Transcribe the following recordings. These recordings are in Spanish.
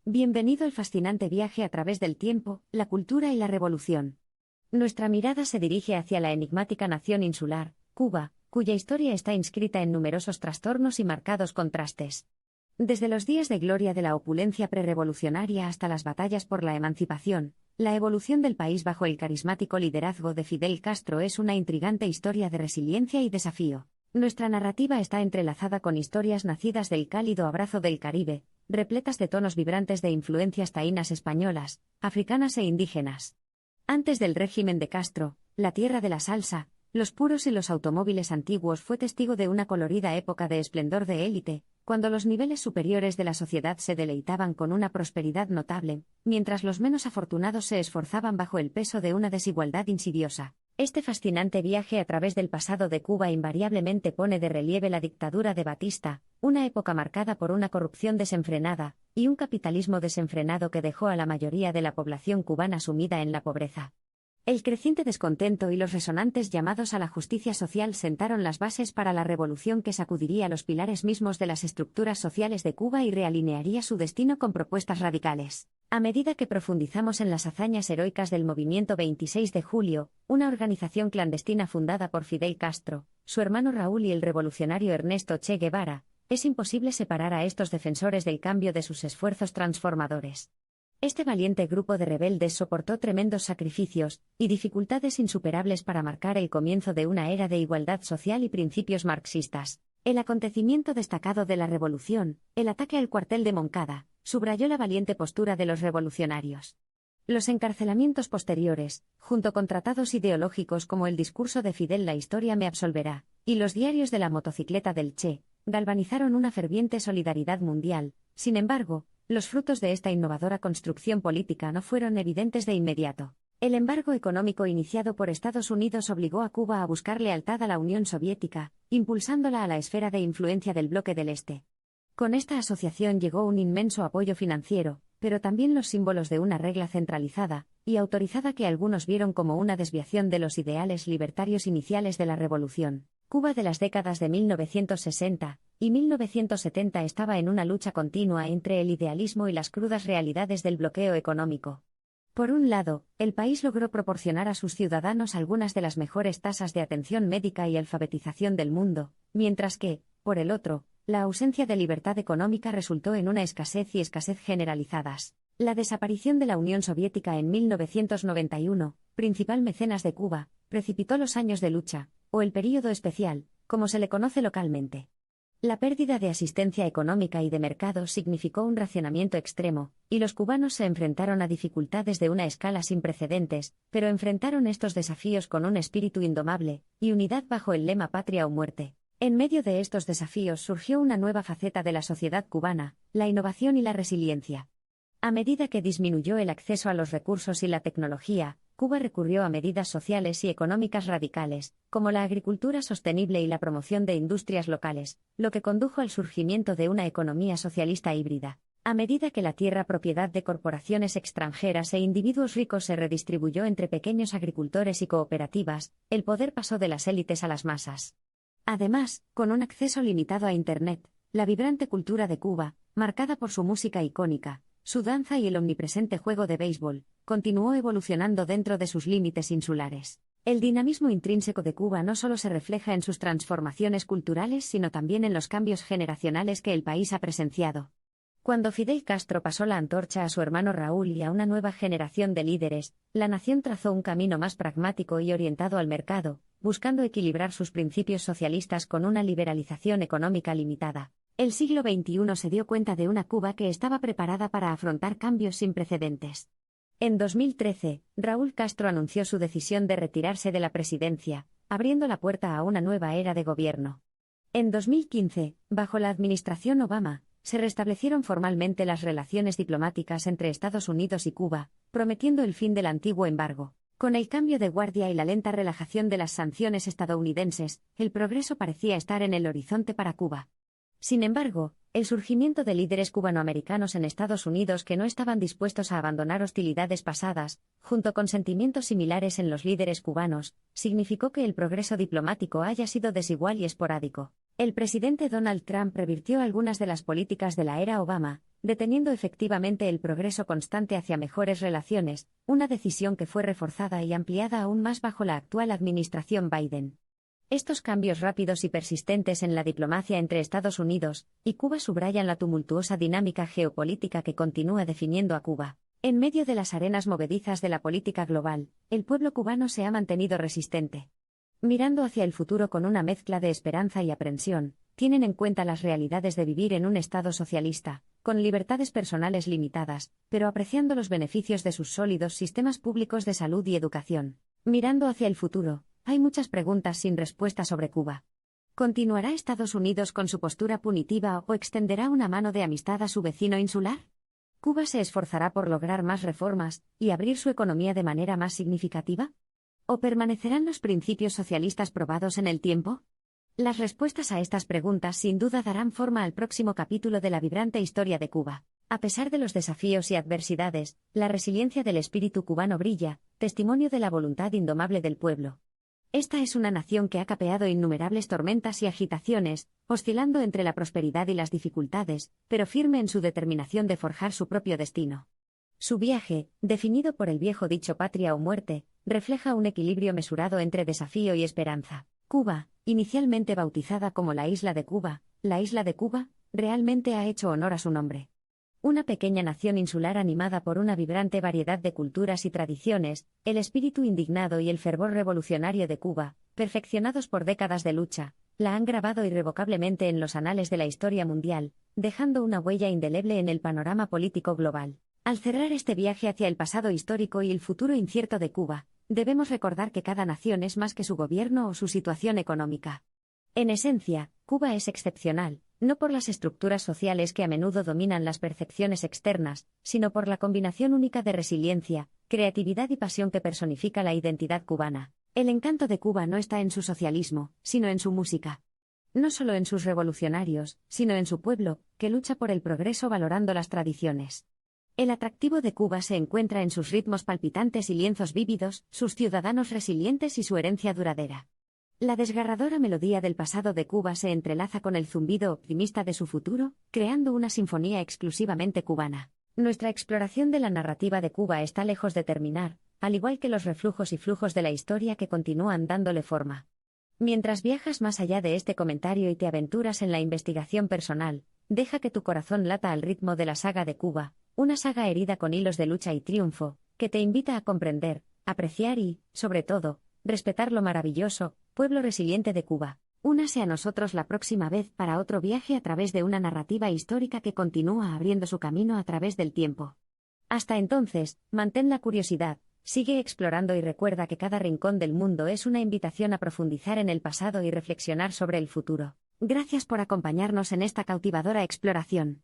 Bienvenido al fascinante viaje a través del tiempo, la cultura y la revolución. Nuestra mirada se dirige hacia la enigmática nación insular, Cuba, cuya historia está inscrita en numerosos trastornos y marcados contrastes. Desde los días de gloria de la opulencia prerevolucionaria hasta las batallas por la emancipación, la evolución del país bajo el carismático liderazgo de Fidel Castro es una intrigante historia de resiliencia y desafío. Nuestra narrativa está entrelazada con historias nacidas del cálido abrazo del Caribe, repletas de tonos vibrantes de influencias taínas españolas, africanas e indígenas. Antes del régimen de Castro, la tierra de la salsa, los puros y los automóviles antiguos fue testigo de una colorida época de esplendor de élite, cuando los niveles superiores de la sociedad se deleitaban con una prosperidad notable, mientras los menos afortunados se esforzaban bajo el peso de una desigualdad insidiosa. Este fascinante viaje a través del pasado de Cuba invariablemente pone de relieve la dictadura de Batista, una época marcada por una corrupción desenfrenada, y un capitalismo desenfrenado que dejó a la mayoría de la población cubana sumida en la pobreza. El creciente descontento y los resonantes llamados a la justicia social sentaron las bases para la revolución que sacudiría los pilares mismos de las estructuras sociales de Cuba y realinearía su destino con propuestas radicales. A medida que profundizamos en las hazañas heroicas del movimiento 26 de julio, una organización clandestina fundada por Fidel Castro, su hermano Raúl y el revolucionario Ernesto Che Guevara, es imposible separar a estos defensores del cambio de sus esfuerzos transformadores. Este valiente grupo de rebeldes soportó tremendos sacrificios y dificultades insuperables para marcar el comienzo de una era de igualdad social y principios marxistas. El acontecimiento destacado de la revolución, el ataque al cuartel de Moncada, subrayó la valiente postura de los revolucionarios. Los encarcelamientos posteriores, junto con tratados ideológicos como el discurso de Fidel "La historia me absolverá", y los diarios de la motocicleta del Che, galvanizaron una ferviente solidaridad mundial. Sin embargo, los frutos de esta innovadora construcción política no fueron evidentes de inmediato. El embargo económico iniciado por Estados Unidos obligó a Cuba a buscar lealtad a la Unión Soviética, impulsándola a la esfera de influencia del bloque del Este. Con esta asociación llegó un inmenso apoyo financiero, pero también los símbolos de una regla centralizada y autorizada que algunos vieron como una desviación de los ideales libertarios iniciales de la revolución. Cuba de las décadas de 1960 y 1970 estaba en una lucha continua entre el idealismo y las crudas realidades del bloqueo económico. Por un lado, el país logró proporcionar a sus ciudadanos algunas de las mejores tasas de atención médica y alfabetización del mundo, mientras que, por el otro, la ausencia de libertad económica resultó en una escasez y escasez generalizadas. La desaparición de la Unión Soviética en 1991, principal mecenas de Cuba, precipitó los años de lucha, o el período especial, como se le conoce localmente. La pérdida de asistencia económica y de mercado significó un racionamiento extremo, y los cubanos se enfrentaron a dificultades de una escala sin precedentes, pero enfrentaron estos desafíos con un espíritu indomable y unidad bajo el lema "Patria o muerte". En medio de estos desafíos surgió una nueva faceta de la sociedad cubana, la innovación y la resiliencia. A medida que disminuyó el acceso a los recursos y la tecnología, Cuba recurrió a medidas sociales y económicas radicales, como la agricultura sostenible y la promoción de industrias locales, lo que condujo al surgimiento de una economía socialista híbrida. A medida que la tierra propiedad de corporaciones extranjeras e individuos ricos se redistribuyó entre pequeños agricultores y cooperativas, el poder pasó de las élites a las masas. Además, con un acceso limitado a Internet, la vibrante cultura de Cuba, marcada por su música icónica, su danza y el omnipresente juego de béisbol, continuó evolucionando dentro de sus límites insulares. El dinamismo intrínseco de Cuba no solo se refleja en sus transformaciones culturales sino también en los cambios generacionales que el país ha presenciado. Cuando Fidel Castro pasó la antorcha a su hermano Raúl y a una nueva generación de líderes, la nación trazó un camino más pragmático y orientado al mercado, buscando equilibrar sus principios socialistas con una liberalización económica limitada. El siglo XXI se dio cuenta de una Cuba que estaba preparada para afrontar cambios sin precedentes. En 2013, Raúl Castro anunció su decisión de retirarse de la presidencia, abriendo la puerta a una nueva era de gobierno. En 2015, bajo la administración Obama, se restablecieron formalmente las relaciones diplomáticas entre Estados Unidos y Cuba, prometiendo el fin del antiguo embargo. Con el cambio de guardia y la lenta relajación de las sanciones estadounidenses, el progreso parecía estar en el horizonte para Cuba. Sin embargo, el surgimiento de líderes cubanoamericanos en Estados Unidos que no estaban dispuestos a abandonar hostilidades pasadas, junto con sentimientos similares en los líderes cubanos, significó que el progreso diplomático haya sido desigual y esporádico. El presidente Donald Trump revirtió algunas de las políticas de la era Obama, deteniendo efectivamente el progreso constante hacia mejores relaciones, una decisión que fue reforzada y ampliada aún más bajo la actual administración Biden. Estos cambios rápidos y persistentes en la diplomacia entre Estados Unidos y Cuba subrayan la tumultuosa dinámica geopolítica que continúa definiendo a Cuba. En medio de las arenas movedizas de la política global, el pueblo cubano se ha mantenido resistente. Mirando hacia el futuro con una mezcla de esperanza y aprensión, tienen en cuenta las realidades de vivir en un Estado socialista, con libertades personales limitadas, pero apreciando los beneficios de sus sólidos sistemas públicos de salud y educación. Mirando hacia el futuro, hay muchas preguntas sin respuesta sobre Cuba. ¿Continuará Estados Unidos con su postura punitiva o extenderá una mano de amistad a su vecino insular? ¿Cuba se esforzará por lograr más reformas y abrir su economía de manera más significativa? ¿O permanecerán los principios socialistas probados en el tiempo? Las respuestas a estas preguntas sin duda darán forma al próximo capítulo de la vibrante historia de Cuba. A pesar de los desafíos y adversidades, la resiliencia del espíritu cubano brilla, testimonio de la voluntad indomable del pueblo. Esta es una nación que ha capeado innumerables tormentas y agitaciones, oscilando entre la prosperidad y las dificultades, pero firme en su determinación de forjar su propio destino. Su viaje, definido por el viejo dicho patria o muerte, refleja un equilibrio mesurado entre desafío y esperanza. Cuba, inicialmente bautizada como la Isla de Cuba, realmente ha hecho honor a su nombre. Una pequeña nación insular animada por una vibrante variedad de culturas y tradiciones, el espíritu indignado y el fervor revolucionario de Cuba, perfeccionados por décadas de lucha, la han grabado irrevocablemente en los anales de la historia mundial, dejando una huella indeleble en el panorama político global. Al cerrar este viaje hacia el pasado histórico y el futuro incierto de Cuba, debemos recordar que cada nación es más que su gobierno o su situación económica. En esencia, Cuba es excepcional, no por las estructuras sociales que a menudo dominan las percepciones externas, sino por la combinación única de resiliencia, creatividad y pasión que personifica la identidad cubana. El encanto de Cuba no está en su socialismo, sino en su música. No solo en sus revolucionarios, sino en su pueblo, que lucha por el progreso valorando las tradiciones. El atractivo de Cuba se encuentra en sus ritmos palpitantes y lienzos vívidos, sus ciudadanos resilientes y su herencia duradera. La desgarradora melodía del pasado de Cuba se entrelaza con el zumbido optimista de su futuro, creando una sinfonía exclusivamente cubana. Nuestra exploración de la narrativa de Cuba está lejos de terminar, al igual que los reflujos y flujos de la historia que continúan dándole forma. Mientras viajas más allá de este comentario y te aventuras en la investigación personal, deja que tu corazón lata al ritmo de la saga de Cuba, una saga herida con hilos de lucha y triunfo, que te invita a comprender, apreciar y, sobre todo, respetar lo maravilloso, pueblo resiliente de Cuba. Únase a nosotros la próxima vez para otro viaje a través de una narrativa histórica que continúa abriendo su camino a través del tiempo. Hasta entonces, mantén la curiosidad, sigue explorando y recuerda que cada rincón del mundo es una invitación a profundizar en el pasado y reflexionar sobre el futuro. Gracias por acompañarnos en esta cautivadora exploración.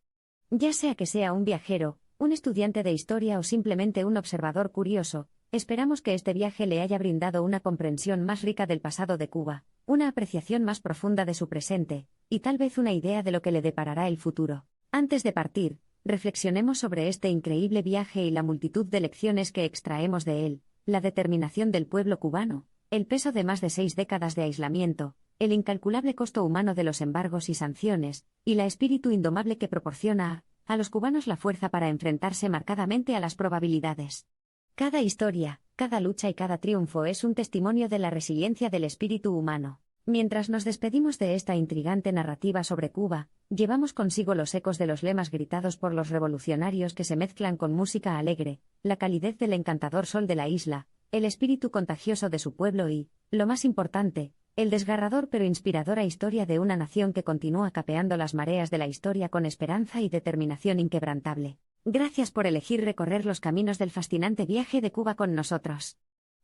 Ya sea que sea un viajero, un estudiante de historia o simplemente un observador curioso, esperamos que este viaje le haya brindado una comprensión más rica del pasado de Cuba, una apreciación más profunda de su presente, y tal vez una idea de lo que le deparará el futuro. Antes de partir, reflexionemos sobre este increíble viaje y la multitud de lecciones que extraemos de él, la determinación del pueblo cubano, el peso de más de 6 décadas de aislamiento, el incalculable costo humano de los embargos y sanciones, y la espíritu indomable que proporciona a los cubanos la fuerza para enfrentarse marcadamente a las probabilidades. Cada historia, cada lucha y cada triunfo es un testimonio de la resiliencia del espíritu humano. Mientras nos despedimos de esta intrigante narrativa sobre Cuba, llevamos consigo los ecos de los lemas gritados por los revolucionarios que se mezclan con música alegre, la calidez del encantador sol de la isla, el espíritu contagioso de su pueblo y, lo más importante, el desgarrador pero inspiradora historia de una nación que continúa capeando las mareas de la historia con esperanza y determinación inquebrantable. Gracias por elegir recorrer los caminos del fascinante viaje de Cuba con nosotros.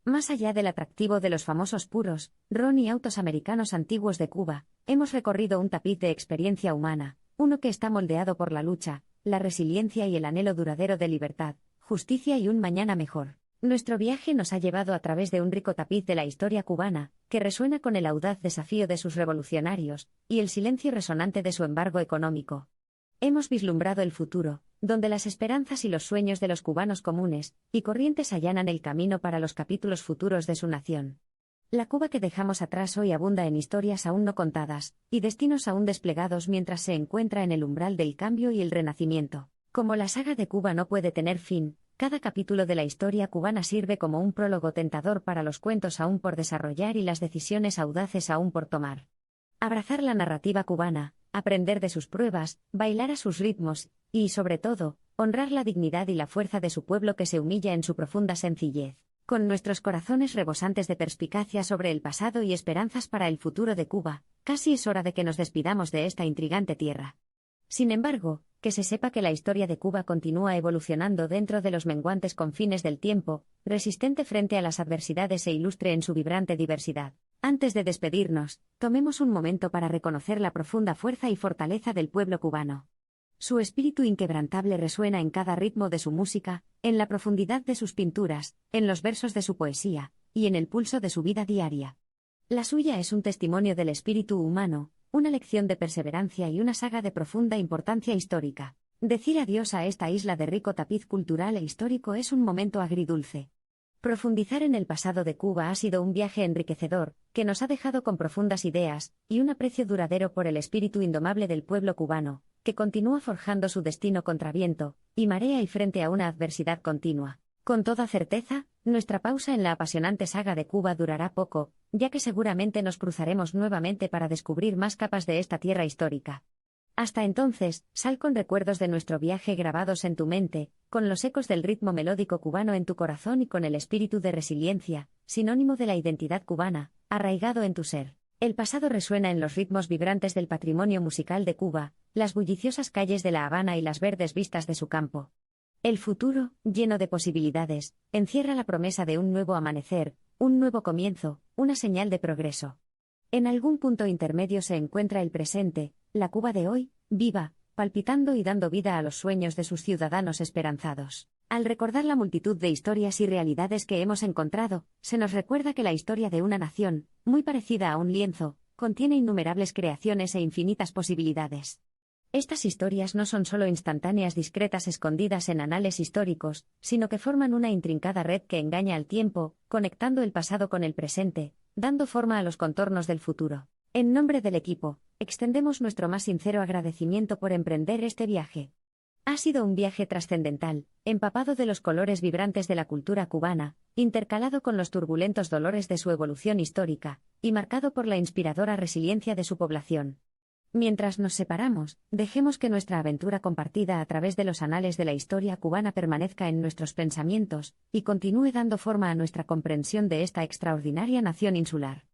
Más allá del atractivo de los famosos puros, ron y autos americanos antiguos de Cuba, hemos recorrido un tapiz de experiencia humana, uno que está moldeado por la lucha, la resiliencia y el anhelo duradero de libertad, justicia y un mañana mejor. Nuestro viaje nos ha llevado a través de un rico tapiz de la historia cubana, que resuena con el audaz desafío de sus revolucionarios, y el silencio resonante de su embargo económico. Hemos vislumbrado el futuro, donde las esperanzas y los sueños de los cubanos comunes y corrientes allanan el camino para los capítulos futuros de su nación. La Cuba que dejamos atrás hoy abunda en historias aún no contadas, y destinos aún desplegados mientras se encuentra en el umbral del cambio y el renacimiento. Como la saga de Cuba no puede tener fin, cada capítulo de la historia cubana sirve como un prólogo tentador para los cuentos aún por desarrollar y las decisiones audaces aún por tomar. Abrazar la narrativa cubana, aprender de sus pruebas, bailar a sus ritmos, y, sobre todo, honrar la dignidad y la fuerza de su pueblo que se humilla en su profunda sencillez. Con nuestros corazones rebosantes de perspicacia sobre el pasado y esperanzas para el futuro de Cuba, casi es hora de que nos despidamos de esta intrigante tierra. Sin embargo, que se sepa que la historia de Cuba continúa evolucionando dentro de los menguantes confines del tiempo, resistente frente a las adversidades e ilustre en su vibrante diversidad. Antes de despedirnos, tomemos un momento para reconocer la profunda fuerza y fortaleza del pueblo cubano. Su espíritu inquebrantable resuena en cada ritmo de su música, en la profundidad de sus pinturas, en los versos de su poesía, y en el pulso de su vida diaria. La suya es un testimonio del espíritu humano, una lección de perseverancia y una saga de profunda importancia histórica. Decir adiós a esta isla de rico tapiz cultural e histórico es un momento agridulce. Profundizar en el pasado de Cuba ha sido un viaje enriquecedor, que nos ha dejado con profundas ideas, y un aprecio duradero por el espíritu indomable del pueblo cubano, que continúa forjando su destino contra viento y marea y frente a una adversidad continua. Con toda certeza, nuestra pausa en la apasionante saga de Cuba durará poco, ya que seguramente nos cruzaremos nuevamente para descubrir más capas de esta tierra histórica. Hasta entonces, sal con recuerdos de nuestro viaje grabados en tu mente, con los ecos del ritmo melódico cubano en tu corazón y con el espíritu de resiliencia, sinónimo de la identidad cubana, arraigado en tu ser. El pasado resuena en los ritmos vibrantes del patrimonio musical de Cuba, las bulliciosas calles de La Habana y las verdes vistas de su campo. El futuro, lleno de posibilidades, encierra la promesa de un nuevo amanecer, un nuevo comienzo, una señal de progreso. En algún punto intermedio se encuentra el presente, la Cuba de hoy, viva, palpitando y dando vida a los sueños de sus ciudadanos esperanzados. Al recordar la multitud de historias y realidades que hemos encontrado, se nos recuerda que la historia de una nación, muy parecida a un lienzo, contiene innumerables creaciones e infinitas posibilidades. Estas historias no son solo instantáneas discretas escondidas en anales históricos, sino que forman una intrincada red que engaña al tiempo, conectando el pasado con el presente, dando forma a los contornos del futuro. En nombre del equipo, extendemos nuestro más sincero agradecimiento por emprender este viaje. Ha sido un viaje trascendental, empapado de los colores vibrantes de la cultura cubana, intercalado con los turbulentos dolores de su evolución histórica, y marcado por la inspiradora resiliencia de su población. Mientras nos separamos, dejemos que nuestra aventura compartida a través de los anales de la historia cubana permanezca en nuestros pensamientos, y continúe dando forma a nuestra comprensión de esta extraordinaria nación insular.